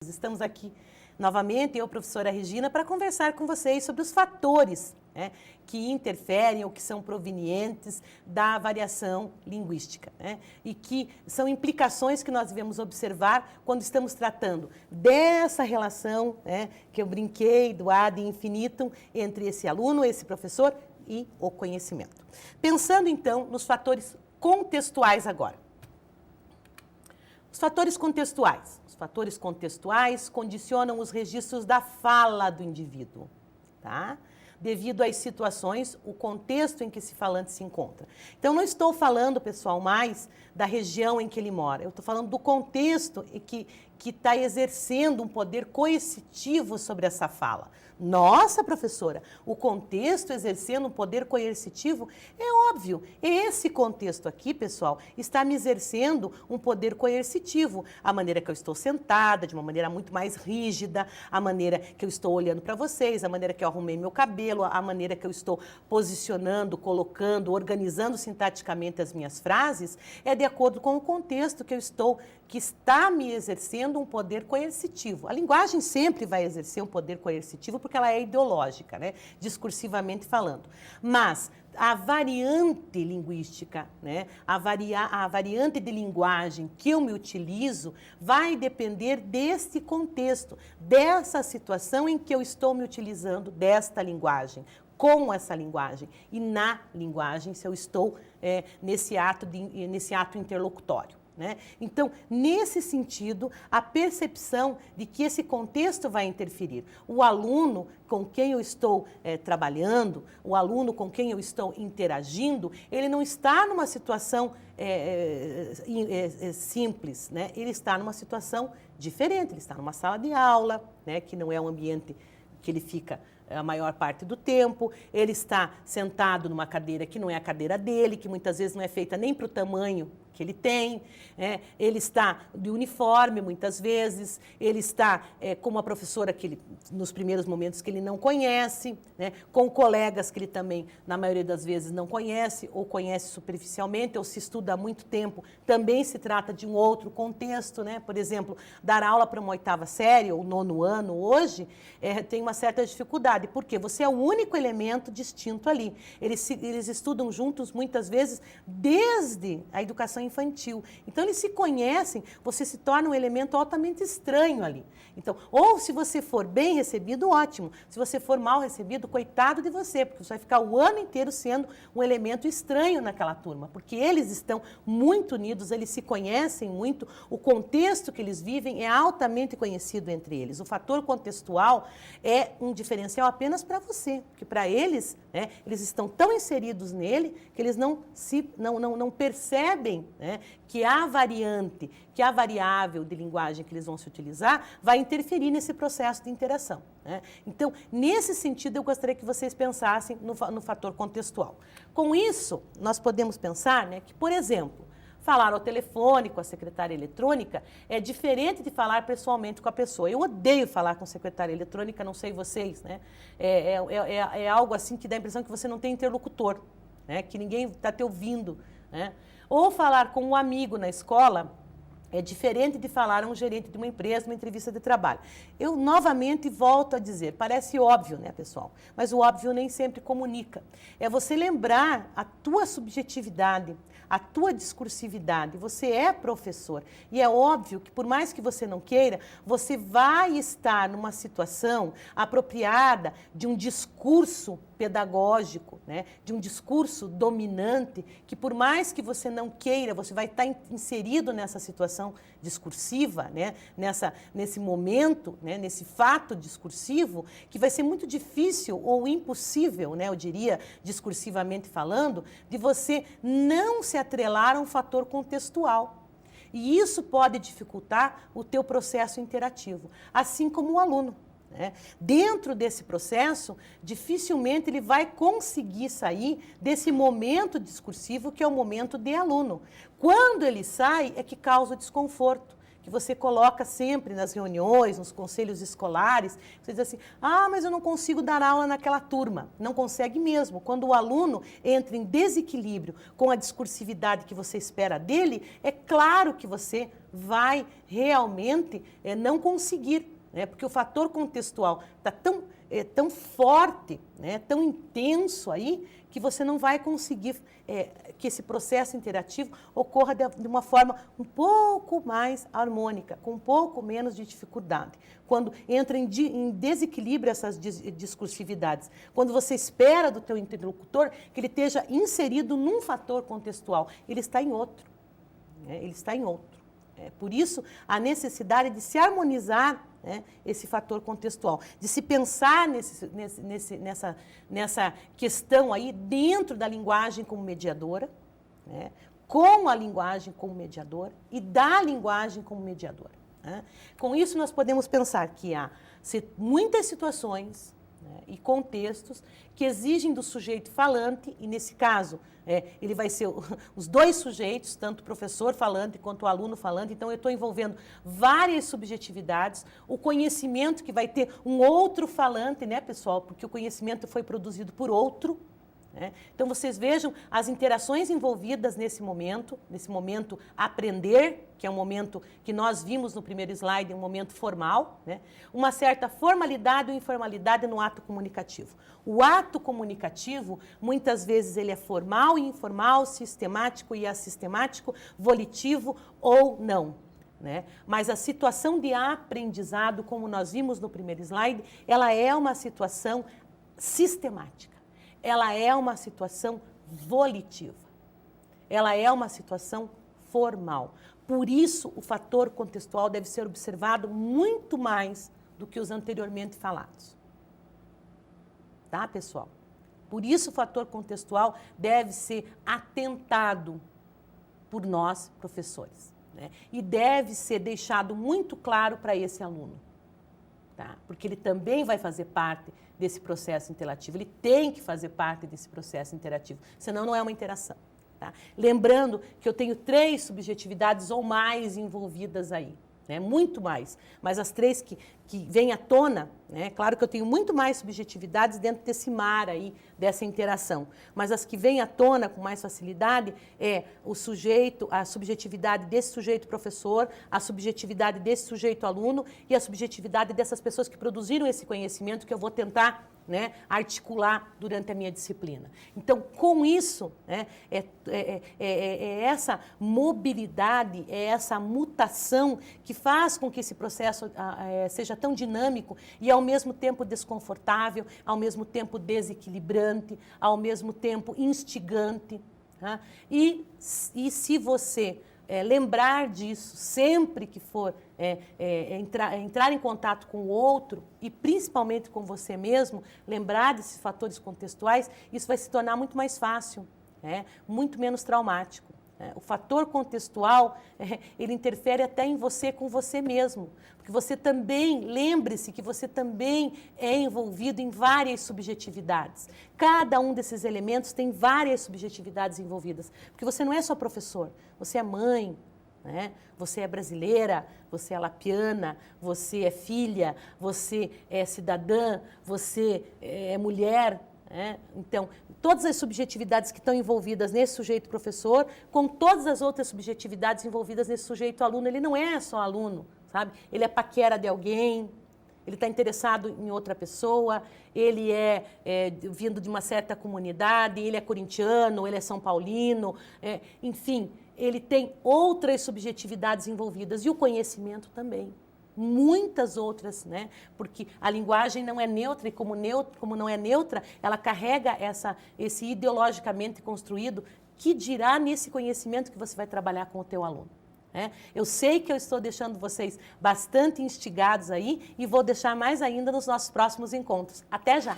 Estamos aqui novamente, eu, professora Regina, para conversar com vocês sobre os fatores, né, que interferem ou que são provenientes da variação linguística, né, e que são implicações que nós devemos observar quando estamos tratando dessa relação, né, que eu brinquei do ad infinitum entre esse aluno, esse professor e o conhecimento. Pensando então nos fatores contextuais agora. Os fatores contextuais. Os fatores contextuais condicionam os registros da fala do indivíduo, tá? Devido às situações, o contexto em que esse falante se encontra. Então, não estou falando, pessoal, mais da região em que ele mora. Eu estou falando do contexto que está exercendo um poder coercitivo sobre essa fala. Nossa, professora, o contexto exercendo um poder coercitivo? É óbvio, esse contexto aqui, pessoal, está me exercendo um poder coercitivo. A maneira que eu estou sentada, de uma maneira muito mais rígida, a maneira que eu estou olhando para vocês, a maneira que eu arrumei meu cabelo, a maneira que eu estou posicionando, colocando, organizando sintaticamente as minhas frases, é de acordo com o contexto que está me exercendo um poder coercitivo. A linguagem sempre vai exercer um poder coercitivo porque ela é ideológica, né? Discursivamente falando. Mas a variante linguística, né? A variante de linguagem que eu me utilizo vai depender desse contexto, dessa situação em que eu estou me utilizando desta linguagem, com essa linguagem e na linguagem, se eu estou nesse ato interlocutório. Né? Então, nesse sentido, a percepção de que esse contexto vai interferir. O aluno com quem eu estou trabalhando, o aluno com quem eu estou interagindo, ele não está numa situação simples, né? Ele está numa situação diferente, ele está numa sala de aula, né? Que não é um ambiente que ele fica a maior parte do tempo, ele está sentado numa cadeira que não é a cadeira dele, que muitas vezes não é feita nem para o tamanho que ele tem, ele está de uniforme muitas vezes, ele está com uma professora que ele, nos primeiros momentos que ele não conhece, né, com colegas que ele também, na maioria das vezes, não conhece, ou conhece superficialmente, ou se estuda há muito tempo, também se trata de um outro contexto, né? Por exemplo, dar aula para uma 8ª série, ou 9º ano hoje, tem uma certa dificuldade, porque você é o único elemento distinto ali. Eles estudam juntos, muitas vezes, desde a educação infantil. Então, eles se conhecem, você se torna um elemento altamente estranho ali. Então, ou se você for bem recebido, ótimo. Se você for mal recebido, coitado de você, porque você vai ficar o ano inteiro sendo um elemento estranho naquela turma, porque eles estão muito unidos, eles se conhecem muito, o contexto que eles vivem é altamente conhecido entre eles. O fator contextual é um diferencial apenas para você, porque para eles, né, eles estão tão inseridos nele que eles não percebem, né, que a variante, que a variável de linguagem que eles vão se utilizar vai interferir nesse processo de interação, né? Então, nesse sentido, eu gostaria que vocês pensassem no fator contextual. Com isso, nós podemos pensar, né, que, por exemplo, falar ao telefone com a secretária eletrônica é diferente de falar pessoalmente com a pessoa. Eu odeio falar com secretária eletrônica, não sei vocês, né? É algo assim que dá a impressão que você não tem interlocutor, né? Que ninguém está te ouvindo, né? Ou falar com um amigo na escola é diferente de falar a um gerente de uma empresa, numa entrevista de trabalho. Eu, novamente, volto a dizer, parece óbvio, né, pessoal? Mas o óbvio nem sempre comunica. É você lembrar a tua subjetividade, a tua discursividade. Você é professor. E é óbvio que, por mais que você não queira, você vai estar numa situação apropriada de um discurso pedagógico, né, de um discurso dominante, que por mais que você não queira, você vai estar inserido nessa situação discursiva, né, nesse momento, né, nesse fato discursivo, que vai ser muito difícil ou impossível, né, eu diria, discursivamente falando, de você não se atrelar a um fator contextual. E isso pode dificultar o teu processo interativo, assim como o aluno. Dentro desse processo, dificilmente ele vai conseguir sair desse momento discursivo que é o momento de aluno. Quando ele sai, é que causa o desconforto, que você coloca sempre nas reuniões, nos conselhos escolares. Você diz assim, mas eu não consigo dar aula naquela turma. Não consegue mesmo. Quando o aluno entra em desequilíbrio com a discursividade que você espera dele, é claro que você vai realmente não conseguir, né? Porque o fator contextual está tão forte, né? Tão intenso aí, que você não vai conseguir que esse processo interativo ocorra de uma forma um pouco mais harmônica, com um pouco menos de dificuldade. Quando entra em desequilíbrio essas discursividades. Quando você espera do teu interlocutor que ele esteja inserido num fator contextual, ele está em outro. Ele está em outro. Por isso, a necessidade de se harmonizar, né, esse fator contextual, de se pensar nessa questão aí dentro da linguagem como mediadora, né, com a linguagem como mediadora e da linguagem como mediadora. Né? Com isso, nós podemos pensar que há muitas situações, né, e contextos que exigem do sujeito falante, e nesse caso, ele vai ser os dois sujeitos, tanto o professor falante quanto o aluno falante, então eu estou envolvendo várias subjetividades, o conhecimento que vai ter um outro falante, né, pessoal, porque o conhecimento foi produzido por outro, né? Então, vocês vejam as interações envolvidas nesse momento aprender, que é um momento que nós vimos no primeiro slide, um momento formal, né? Uma certa formalidade ou informalidade no ato comunicativo. O ato comunicativo, muitas vezes, ele é formal e informal, sistemático e assistemático, volitivo ou não. Né? Mas a situação de aprendizado, como nós vimos no primeiro slide, ela é uma situação sistemática. Ela é uma situação volitiva. Ela é uma situação formal. Por isso, o fator contextual deve ser observado muito mais do que os anteriormente falados. Tá, pessoal? Por isso, o fator contextual deve ser atentado por nós, professores, né? E deve ser deixado muito claro para esse aluno. Tá? Porque ele também vai fazer parte desse processo interativo, ele tem que fazer parte desse processo interativo, senão não é uma interação. Tá? Lembrando que eu tenho 3 subjetividades ou mais envolvidas aí, né? Muito mais, mas as 3 que vêm à tona, né? Claro que eu tenho muito mais subjetividades dentro desse mar aí, dessa interação, mas as que vêm à tona com mais facilidade é o sujeito, a subjetividade desse sujeito professor, a subjetividade desse sujeito aluno e a subjetividade dessas pessoas que produziram esse conhecimento que eu vou tentar, né, articular durante a minha disciplina. Então, com isso, né, essa mobilidade, é essa mutação que faz com que esse processo seja tão dinâmico e, ao mesmo tempo, desconfortável, ao mesmo tempo desequilibrante, ao mesmo tempo instigante. Tá? E se você lembrar disso sempre que for entrar em contato com o outro e principalmente com você mesmo, lembrar desses fatores contextuais, isso vai se tornar muito mais fácil, muito menos traumático. O fator contextual, ele interfere até em você com você mesmo, porque você também, lembre-se que você também é envolvido em várias subjetividades. Cada um desses elementos tem várias subjetividades envolvidas, porque você não é só professor, você é mãe, né? Você é brasileira, você é lapiana, você é filha, você é cidadã, você é mulher. Então, todas as subjetividades que estão envolvidas nesse sujeito professor, com todas as outras subjetividades envolvidas nesse sujeito aluno, ele não é só aluno, sabe? Ele é paquera de alguém, ele está interessado em outra pessoa, ele é vindo de uma certa comunidade, ele é corintiano, ele é são paulino, enfim, ele tem outras subjetividades envolvidas e o conhecimento também. Muitas outras, né? Porque a linguagem não é neutra e como não é neutra, ela carrega esse ideologicamente construído que dirá nesse conhecimento que você vai trabalhar com o teu aluno. Eu sei que eu estou deixando vocês bastante instigados aí e vou deixar mais ainda nos nossos próximos encontros. Até já!